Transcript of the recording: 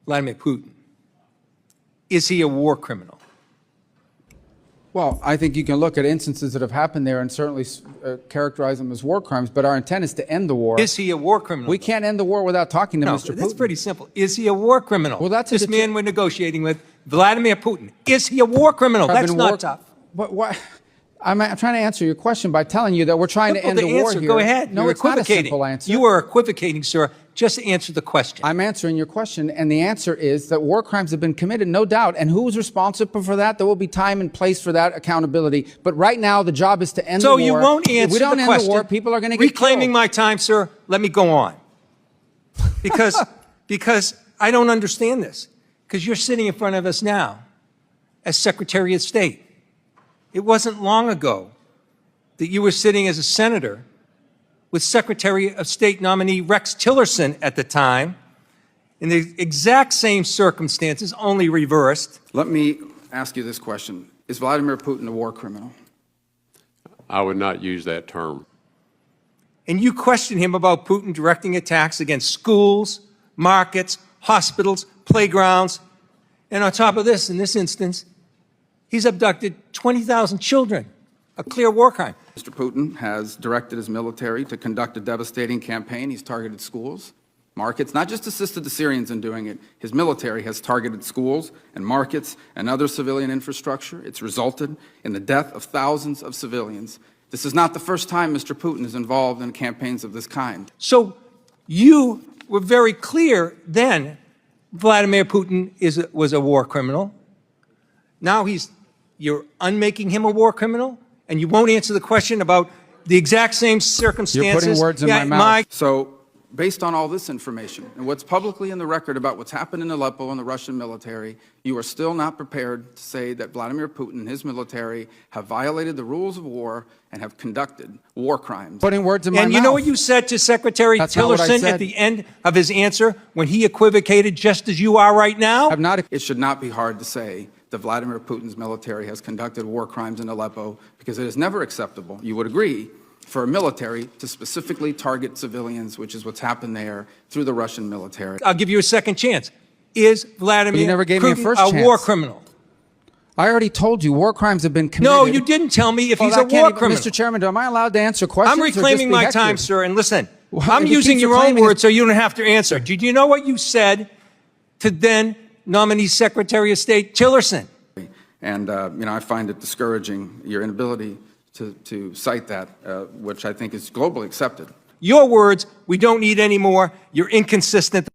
Vladimir Putin, is he a war criminal? Well, I think you can look at instances that have happened there and certainly characterize them as war crimes, but our intent is to end the war. Is he a war criminal? We can't end the war without talking to Mr. Putin. That's pretty simple. Is he a war criminal? Well, that's this man we're negotiating with, Vladimir Putin. Is he a war criminal? That's not tough. But what? I'm trying to answer your question by telling you that we're trying to end the war here. Go ahead. No, it's not a simple answer. You are equivocating, sir. Just answer the question. I'm answering your question, and the answer is that war crimes have been committed, no doubt. And who's responsible for that? There will be time and place for that accountability. But right now, the job is to end the war. So you won't answer the question. If we don't end the war, people are going to get reclaiming killed. my time, sir. Let me go on. Because I don't understand this. Because you're sitting in front of us now as Secretary of State. It wasn't long ago that you were sitting as a senator with Secretary of State nominee Rex Tillerson at the time, in the exact same circumstances, only reversed. Let me ask you this question. Is Vladimir Putin a war criminal? I would not use that term. And you question him about Putin directing attacks against schools, markets, hospitals, playgrounds. And on top of this, in this instance, he's abducted 20,000 children, a clear war crime. Mr. Putin has directed his military to conduct a devastating campaign. He's targeted schools, markets, not just assisted the Syrians in doing it. His military has targeted schools and markets and other civilian infrastructure. It's resulted in the death of thousands of civilians. This is not the first time Mr. Putin is involved in campaigns of this kind. So you were very clear then Vladimir Putin was a war criminal. Now you're unmaking him a war criminal? And you won't answer the question about the exact same circumstances. You're putting words in my mouth. So, based on all this information and what's publicly in the record about what's happened in Aleppo and the Russian military, you are still not prepared to say that Vladimir Putin and his military have violated the rules of war and have conducted war crimes. Putting words in my mouth. And you know what you said to Secretary Tillerson at the end of his answer when he equivocated just as you are right now? It should not be hard to say that Vladimir Putin's military has conducted war crimes in Aleppo, because it is never acceptable, you would agree, for a military to specifically target civilians, which is what's happened there through the Russian military. I'll give you a second chance. Is Vladimir Putin a war criminal? I already told you, war crimes have been committed. No, you didn't tell me if he's a war criminal. Mr. Chairman, am I allowed to answer questions? I'm reclaiming my time, sir, and listen, Well, I'm using your own words so you don't have to answer. Did you know what you said to then nominee Secretary of State Tillerson? And, I find it discouraging, your inability to cite that, which I think is globally accepted. Your words, we don't need any more. You're inconsistent.